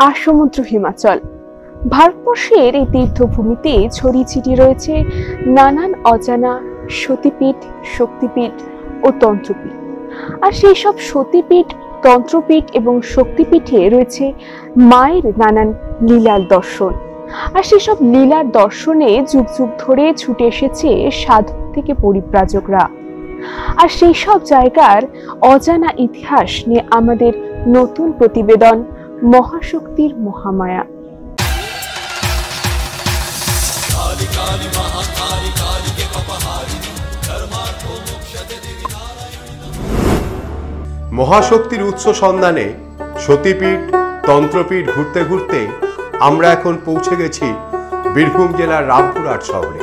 আসমুদ্র হিমাচল ভারতবর্ষের এই তীর্থভূমিতে ছড়িয়ে ছিটিয়ে রয়েছে নানান অজানা সতীপীঠ, শক্তিপীঠ ও তন্ত্রপীঠ। আর সেই সব সতীপীঠ, তন্ত্রপীঠ এবং শক্তিপীঠে রয়েছে মায়ের নানান লীলার দর্শন। আর সেসব লীলার দর্শনে যুগ যুগ ধরে ছুটে এসেছে সাধক থেকে পরিব্রাজকরা। আর সেই সব জায়গার অজানা ইতিহাস নিয়ে আমাদের নতুন প্রতিবেদন মহাশক্তির মহামায়া। মহাশক্তির উৎস সন্ধানে সতীপীঠ, তন্ত্রপীঠ ঘুরতে ঘুরতে আমরা এখন পৌঁছে গেছি বীরভূম জেলার রামপুরহাট শহরে।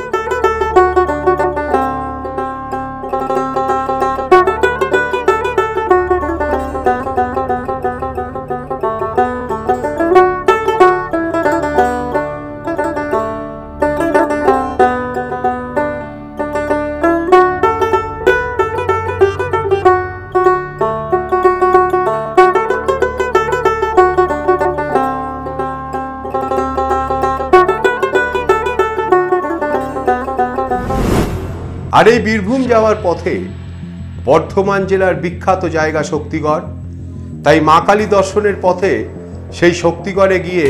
আর এই বীরভূম যাওয়ার পথে বর্ধমান জেলার বিখ্যাত জায়গা শক্তিগড়, তাই মা কালী দর্শনের পথে সেই শক্তিগড়ে গিয়ে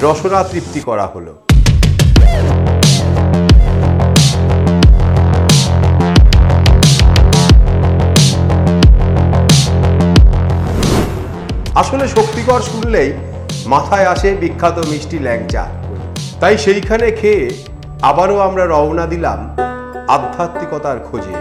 রসনা তৃপ্তি করা হলো। আসলে শক্তিগড় শুনলেই মাথায় আসে বিখ্যাত মিষ্টি ল্যাংচা, তাই সেইখানে খেয়ে আবারও আমরা রওনা দিলাম আধ্যাত্মিকতার খোঁজে।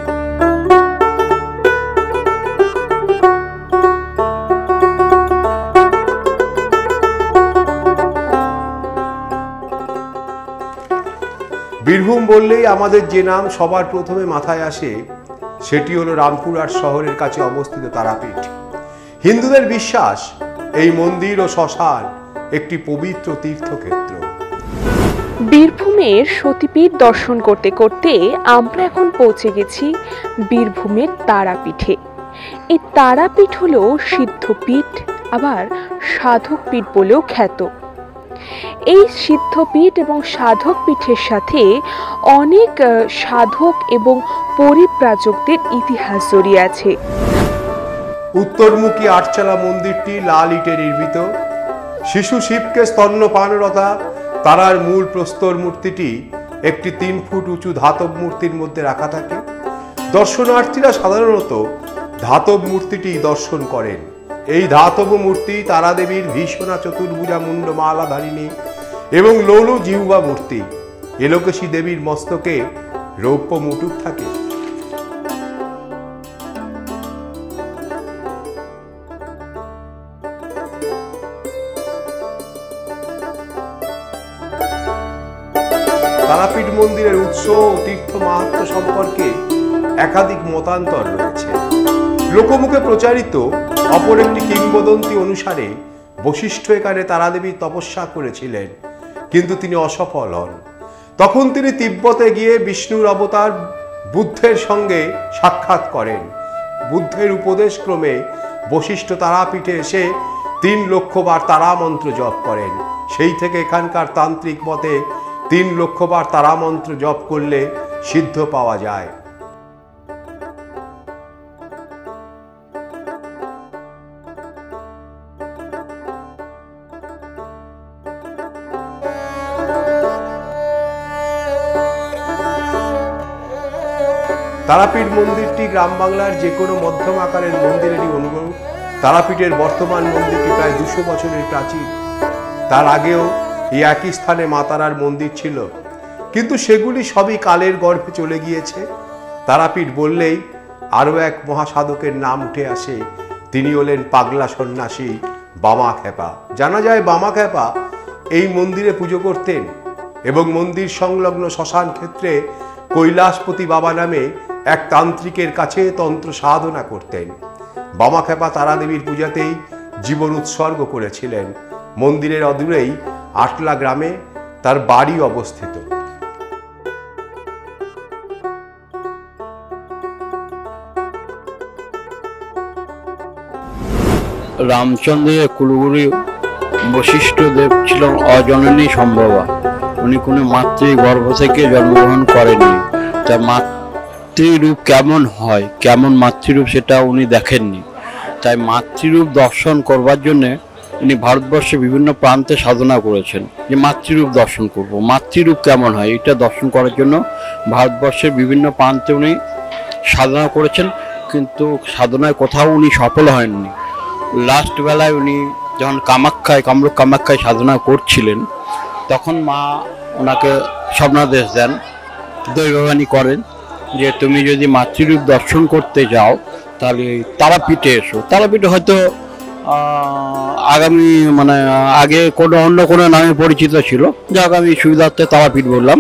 বীরভূম বললেই আমাদের যে নাম সবার প্রথমে মাথায় আসে সেটি হলো রামপুরহাট শহরের কাছে অবস্থিত তারাপীঠ। হিন্দুদের বিশ্বাস এই মন্দির ও শ্মশান একটি পবিত্র তীর্থক্ষেত্র। বীরভূমের সতীপীঠ দর্শন করতে করতে আমরা এখন পৌঁছে গেছি বীরভূমের তারাপীঠে। এই তারাপীঠ হলো সিদ্ধপীঠ, আবার সাধক পীঠ বলেও খ্যাত। এই সিদ্ধপীঠ এবং সাধক পীঠের সাথে অনেক সাধক এবং পরিব্রাজকদের ইতিহাস জড়িয়ে আছে। উত্তরমুখী আটচালা মন্দিরটি লাল ইটে নির্মিত। শিশু শিবকে স্তন্যপানরতা তারার মূল প্রস্তর মূর্তিটি একটি 3 ফুট উঁচু ধাতব মূর্তির মধ্যে রাখা থাকে। দর্শনার্থীরা সাধারণত ধাতব মূর্তিটি দর্শন করেন। এই ধাতব মূর্তি তারাদেবীর ভীষণা চতুর্ভুজা মুন্ডমালাধারিণী এবং লৌল জিহ্বা মূর্তি। এলোকেশী দেবীর মস্তকে রৌপ্য মুকুট থাকে। তারাপীঠ মন্দিরের উৎস ও তীর্থ মাহাত্ম্য সম্পর্কে একাধিক মতান্তর রয়েছে। লোকমুখে প্রচারিত অপর একটি কিংবদন্তি অনুসারে বশিষ্ঠ এখানে তারাদেবী তপস্যা করেছিলেন, কিন্তু তিনি অসফল হন। তখন তিনি তিব্বতে গিয়ে বিষ্ণুর অবতার বুদ্ধের সঙ্গে সাক্ষাৎ করেন। বুদ্ধের উপদেশ ক্রমে বশিষ্ঠ তারাপীঠে এসে 3 লক্ষ বার তারা মন্ত্র জপ করেন। সেই থেকে এখানকার তান্ত্রিক মতে 3 লক্ষ বার তারা মন্ত্র জপ করলে সিদ্ধ পাওয়া যায়। তারাপীঠ মন্দিরটি গ্রাম বাংলার যে কোনো মধ্যম আকারের মন্দিরেরই অনুরূপ। তারাপীঠের বর্তমান মন্দিরটি প্রায় 200 বছরের প্রাচীন। তার আগেও এই একই স্থানে মা তারার মন্দির ছিল, কিন্তু সেগুলি সবই কালের গর্ভে চলে গিয়েছে। তারাপীঠ বললেই আরও এক মহাসাধকের নাম উঠে আসে। তিনি হলেন পাগলা সন্ন্যাসী বামাখ্যাপা। জানা যায় বামাখ্যাপা এই মন্দিরে পুজো করতেন এবং মন্দির সংলগ্ন শ্মশান ক্ষেত্রে কৈলাসপতি বাবা নামে এক তান্ত্রিকের কাছে তন্ত্র সাধনা করতেন। বামাখ্যাপা তারাদেবীর পূজাতেই জীবন উৎসর্গ করেছিলেন। মন্দিরের অদূরেই আটলা গ্রামে তার বাড়ি অবস্থিত। রামচন্দ্রের কুলগুরু বশিষ্ঠ দেব ছিলেন অজননী সম্ভবা। উনি কোনো মাতৃ গর্ভ থেকে জন্মগ্রহণ করেননি। তা মাতৃরূপ কেমন হয়, কেমন মাতৃরূপ, সেটা উনি দেখেননি। তাই মাতৃরূপ দর্শন করবার জন্যে উনি ভারতবর্ষে বিভিন্ন প্রান্তে সাধনা করেছেন, যে মাতৃরূপ দর্শন করব, মাতৃরূপ কেমন হয় এটা দর্শন করার জন্য ভারতবর্ষের বিভিন্ন প্রান্তে উনি সাধনা করেছেন। কিন্তু সাধনায় কোথাও উনি সফল হয়ননি। লাস্ট বেলায় উনি যখন কামরূপ কামাখ্যায় সাধনা করছিলেন, তখন মা ওনাকে স্বপ্নাদেশ দেন, দৈববাণী করেন যে তুমি যদি মাতৃরূপ দর্শন করতে যাও তাহলে তারাপীঠে এসো। তারাপীঠে হয়তো আগামী আগে অন্য কোনো নামে পরিচিত ছিল, যাক আমি সুবিধার্থে তারাপীঠ বললাম।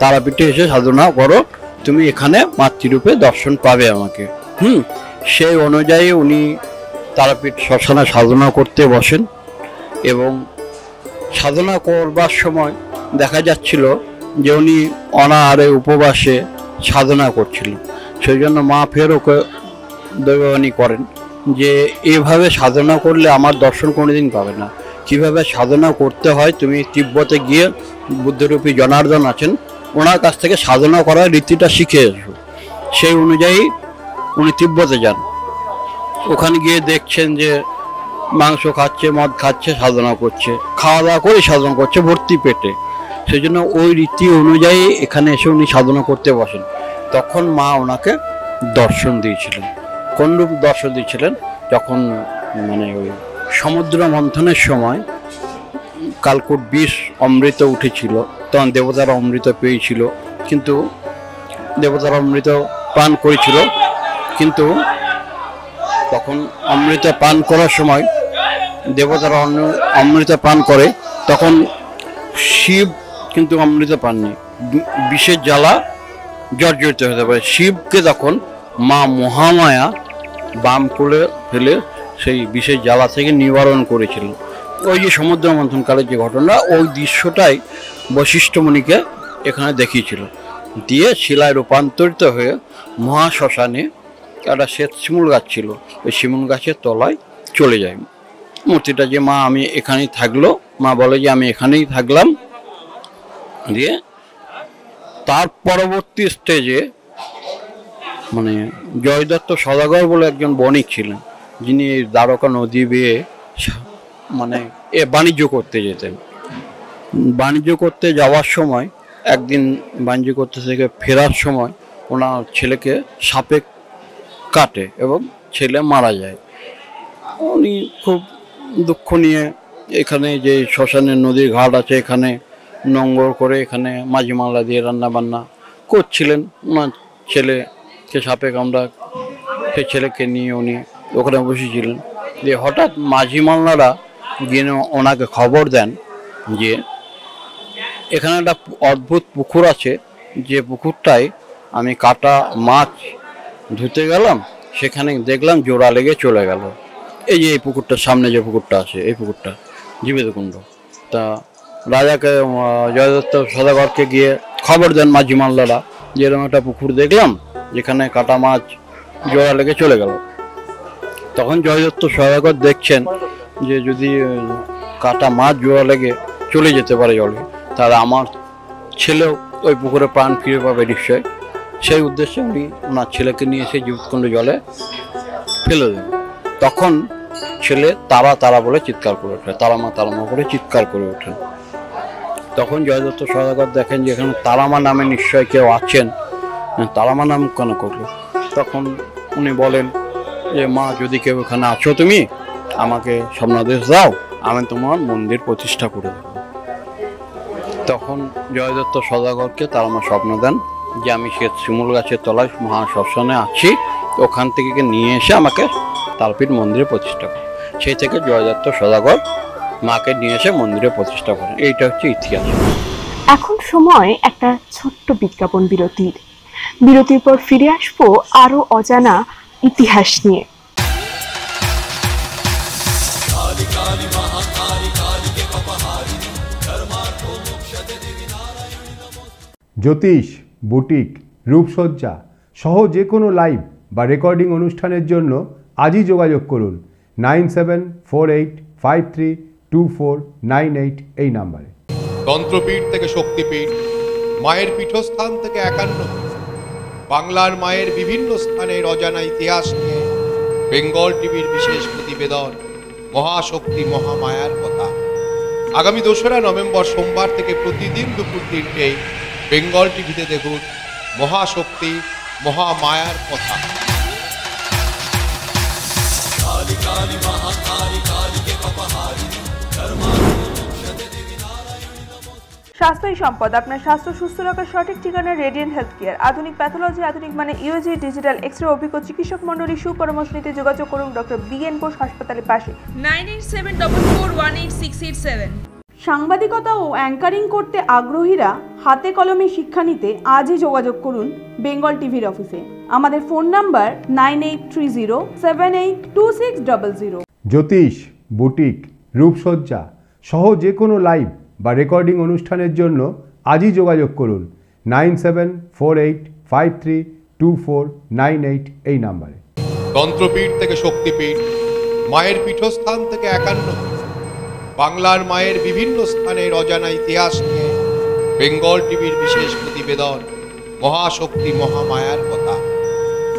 তারাপীঠে এসে সাধনা করো, তুমি এখানে মাতৃরূপে দর্শন পাবে আমাকে। সেই অনুযায়ী উনি তারাপীঠ শ্মশানে সাধনা করতে বসেন এবং সাধনা করবার সময় দেখা যাচ্ছিল যে উনি অনাহারে উপবাসে সাধনা করছিলেন। সেই জন্য মা ফের ওকে দৈববাণী করেন যে এভাবে সাধনা করলে আমার দর্শন কোনোদিন পাবে না। কীভাবে সাধনা করতে হয় তুমি তিব্বতে গিয়ে বুদ্ধরূপী জনার্দন আছেন, ওনার কাছ থেকে সাধনা করার রীতিটা শিখে এসো। সেই অনুযায়ী উনি তিব্বতে যান। ওখানে গিয়ে দেখছেন যে মাংস খাচ্ছে, মদ খাচ্ছে, সাধনা করছে, খাওয়া দাওয়া করে সাধনা করছে ভর্তি পেটে। সেই জন্য ওই রীতি অনুযায়ী এখানে এসে উনি সাধনা করতে বসেন। তখন মা ওনাকে দর্শন দিয়েছিলেন। কোন রূপ দর্শন দিয়েছিলেন? যখন ওই সমুদ্র মন্থনের সময় কালকুট বিষ অমৃত উঠেছিল, তখন দেবতারা অমৃত পেয়েছিল, কিন্তু দেবতারা অমৃত পান করেছিল, কিন্তু তখন অমৃত পান করার সময় দেবতারা অমৃত পান করে, তখন শিব কিন্তু অমৃত পাননি, বিষের জ্বালা জর্জরিত হতে পারে। শিবকে তখন মা মহামায়া বাম করে ফেলে সেই বিষের জ্বালা থেকে নিবারণ করেছিল। ওই যে সমুদ্র মন্থনকালের যে ঘটনা, ওই দৃশ্যটাই বশিষ্ঠ মুনিকে এখানে দেখিয়েছিল। দিয়ে শিলায় রূপান্তরিত হয়ে মহাশ্মশানে একটা শ্বেত শিমুল গাছ ছিল, ওই শিমুল গাছের তলায় চলে যায় মূর্তিটা। যে মা আমি এখানেই থাকলো, মা বলে যে আমি এখানেই থাকলাম। দিয়ে তার পরবর্তী স্টেজে জয়দত্ত সদাগর বলে একজন বণিক ছিলেন, যিনি দ্বারকা নদী বেয়ে বাণিজ্য করতে যেতেন। বাণিজ্য করতে যাওয়ার সময় একদিন বাণিজ্য করতে থেকে ফেরার সময় ওনার ছেলেকে সাপে কাটে এবং ছেলে মারা যায়। উনি খুব দুঃখ নিয়ে এখানে যে শ্মশানের নদীর ঘাট আছে, এখানে নোংর করে এখানে মাঝি মাল্লা দিয়ে রান্না বান্না করছিলেন। ওনার ছেলেকে সাপে কামড়া, সে ছেলেকে নিয়ে উনি ওখানে বসেছিলেন। যে হঠাৎ মাঝি মাল্লারা গিয়ে ওনাকে খবর দেন যে এখানে একটা অদ্ভুত পুকুর আছে, যে পুকুরটায় আমি কাটা মাছ ধুতে গেলাম, সেখানে দেখলাম জোড়া লেগে চলে গেল। এই যে এই পুকুরটার সামনে যে পুকুরটা আছে, এই পুকুরটা জীবিত কুণ্ড। তা রাজাকে জয়দত্ত সদাগরকে গিয়ে খবর দেন মাঝি মাল্লারা, যে এরকম একটা পুকুর দেখলাম যেখানে কাটা মাছ জোড়া লেগে চলে গেল। তখন জয়দত্ত সদাগর দেখছেন যে যদি কাটা মাছ জোড়া লেগে চলে যেতে পারে জলে, তাহলে আমার ছেলেও ওই পুকুরে প্রাণ ফিরে পাবে নিশ্চয়। সেই উদ্দেশ্যে উনি ওনার ছেলেকে নিয়ে এসে জীবিতকুণ্ড জলে ফেলে দেন। তখন ছেলে তারা তারা বলে চিৎকার করে ওঠে, তারামা তারামা করে চিৎকার করে ওঠেন। তখন জয়দত্ত সদাগর দেখেন যে এখানে তারামা নামে নিশ্চয় কেউ আছেন, তারামা নাম কেন করলো? তখন উনি বলেন যে মা, যদি কেউ এখানে আছো তুমি আমাকে স্বপ্নাদেশ দাও, আমি তোমার মন্দির প্রতিষ্ঠা করে দেব। তখন জয়দত্ত সদাগরকে তারামা স্বপ্ন দেন যে আমি সে শিমুল গাছের তলায় মহাশ্মশানে আছি, ওখান থেকে নিয়ে এসে আমাকে তারাপীঠ মন্দিরে প্রতিষ্ঠা করে। সেই থেকে জয়দত্ত সদাগর মাকে নিয়ে এসে মন্দিরে প্রতিষ্ঠা করেন। এইটা হচ্ছে ইতিহাস। এখন সময় একটা ছোট্ট বিজ্ঞাপন বিরতির। বিরতির পর ফিরে আসবো আরো অজানা ইতিহাস নিয়ে। জ্যোতিষ, বুটিক, রূপসজ্জা সহ যে কোনো লাইভ বা রেকর্ডিং অনুষ্ঠানের জন্য আজই যোগাযোগ করুন 9748532498 এই নাম্বারে। তন্ত্রপীঠ থেকে শক্তিপীঠ, মায়ের পীঠস্থান থেকে 51, বাংলার মায়ের বিভিন্ন স্থানের অজানা ইতিহাস নিয়ে বেঙ্গল টিভির বিশেষ প্রতিবেদন মহাশক্তি মহামায়ার কথা। আগামী 2রা নভেম্বর সোমবার থেকে প্রতিদিন দুপুর 3টেয় বেঙ্গল টিভিতে দেখুন মহাশক্তি মহামায়ার কথা। স্বাস্থ্যই সম্পদ। আপনার স্বাস্থ্য সুস্থ রাখার সঠিক ঠিকানা রেডিয়েন্ট হেলথ কেয়ার। আধুনিক প্যাথোলজি, আধুনিক মানে ইউজি, ডিজিটাল এক্সরে অভিজ্ঞ চিকিৎসক মণ্ডলী সুপরামর্শ নিতে যোগাযোগ করুন ডক্টর BN বোস হাসপাতালের পাশে 9874418687। সাংবাদিকতা ও অ্যাঙ্কারিং করতে আগ্রহীরা হাতে কলমে শিক্ষা নিতে আজই যোগাযোগ করুন বেঙ্গল টিভির অফিসে। আমাদের ফোন নাম্বার 9830782600। জ্যোতিষ, বুটিক, রূপসজ্জা সহ যে কোনো লাইভ বা রেকর্ডিং অনুষ্ঠানের জন্য আজই যোগাযোগ করুন 9748532498 এই নাম্বারে। তন্ত্রপীঠ থেকে শক্তিপীঠ, মায়ের পীঠস্থান থেকে 51, বাংলার মায়ের বিভিন্ন স্থানের অজানা ইতিহাস নিয়ে বেঙ্গল টিভির বিশেষ প্রতিবেদন মহাশক্তি মহামায়ার কথা।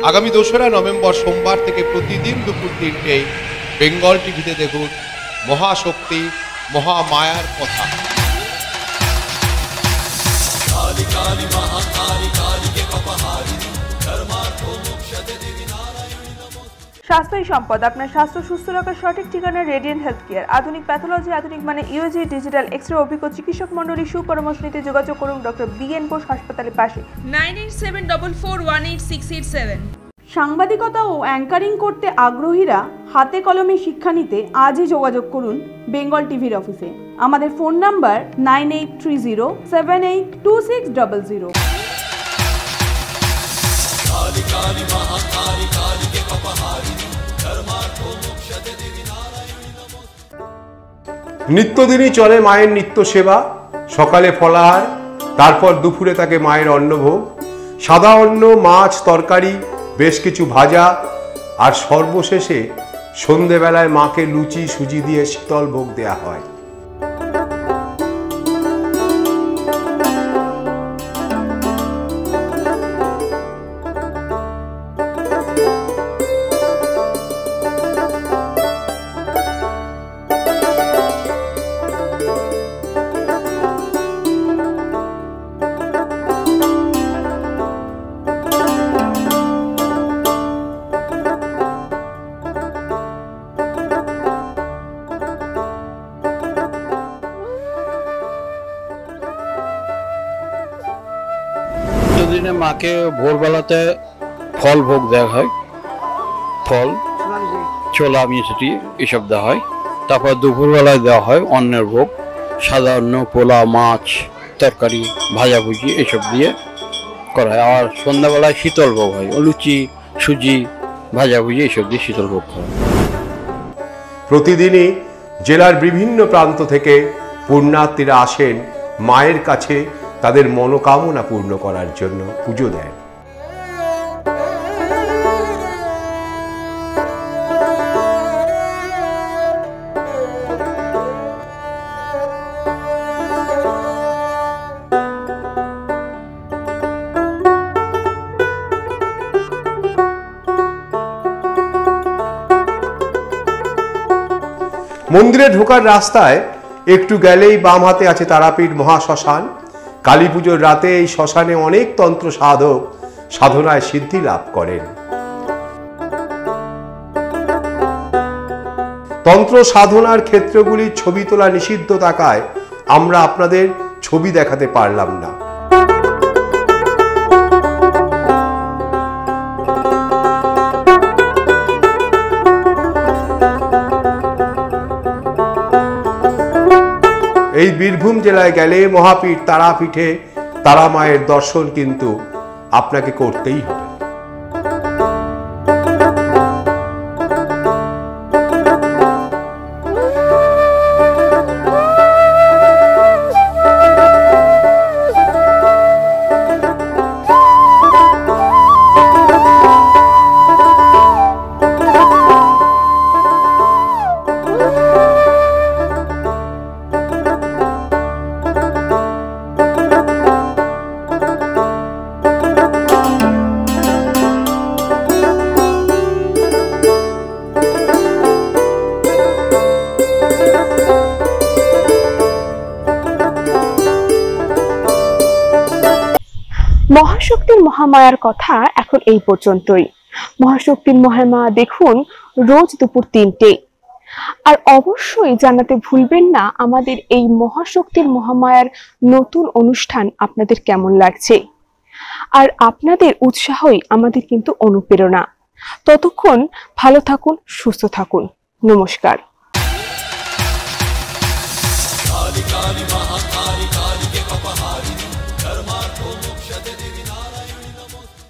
আগামী 2রা নভেম্বর সোমবার থেকে প্রতিদিন দুপুর 3টেয় বেঙ্গল টিভিতে দেখুন মহাশক্তি মহামায়ার কথা। স্বাস্থ্যই সম্পদ। আপনার স্বাস্থ্য সুস্থ রাখার সঠিক ঠিকানা রেডিয়েন্ট হেলথ কেয়ার। আধুনিক প্যাথোলজি, আধুনিক মানে ইউজি, ডিজিটাল এক্সরে অভিজ্ঞ চিকিৎসক মণ্ডলী সুপরামর্শ নিতে যোগাযোগ করুন ডক্টর BN বোস হাসপাতালের পাশে 9874418687। সাংবাদিকতা ও অ্যাঙ্কারিং করতে আগ্রহীরা হাতে কলমে শিক্ষা নিতে আজই যোগাযোগ করুন বেঙ্গল টিভির অফিসে। আমাদের ফোন নাম্বার 9830782600। নিত্যদিনই চলে মায়ের নিত্য সেবা। সকালে ফলাহার, তারপর দুপুরে তাকে মায়ের অন্নভোগ, সাদা অন্ন, মাছ, তরকারি, বেশ কিছু ভাজা, আর সর্বশেষে সন্ধেবেলায় মাকে লুচি সুজি দিয়ে শীতল ভোগ দেয়া হয়। দিনে মাকে ভোরবেলাতে ফল ভোগ দেওয়া হয়, ফল, ছোলা, মিষ্টি এসব দেওয়া হয়। তারপর দুপুরবেলায় দেওয়া হয় অন্নের ভোগ, সাদা অন্ন, পোলা, মাছ, তরকারি, ভাজাভুজি এসব দিয়ে করা হয়। আর সন্ধ্যাবেলায় শীতল ভোগ হয়, লুচি, সুজি, ভাজাভুজি এসব দিয়ে শীতল ভোগ করা হয়। প্রতিদিনই জেলার বিভিন্ন প্রান্ত থেকে পুণ্যার্থীরা আসেন মায়ের কাছে তাদের মনোকামনা পূর্ণ করার জন্য, পুজো দেন। মন্দিরে ঢোকার রাস্তায় একটু গেলেই বাম হাতে আছে তারাপীঠ মহাশ্মশান। কালী পুজোর রাতে এই শ্মশানে অনেক তন্ত্র সাধক সাধনায় সিদ্ধি লাভ করেন। তন্ত্র সাধনার ক্ষেত্রগুলির ছবি তোলা নিষিদ্ধ থাকায় আমরা আপনাদের ছবি দেখাতে পারলাম না। এই বীরভূম জেলায় গেলে মহাপীঠ তারাপীঠে তারা মায়ের দর্শন কিন্তু আপনাকে করতেই হবে। মহাশক্তির মহামায়ার কথা এখন এই পর্যন্তই। মহাশক্তির মহামা দেখুন রোজ দুপুর 3টে। আর অবশ্যই জানাতে ভুলবেন না আমাদের এই মহাশক্তির মহামায়ার নতুন অনুষ্ঠান আপনাদের কেমন লাগছে। আর আপনাদের উৎসাহই আমাদের কিন্তু অনুপ্রেরণা। ততক্ষণ ভালো থাকুন, সুস্থ থাকুন। নমস্কার।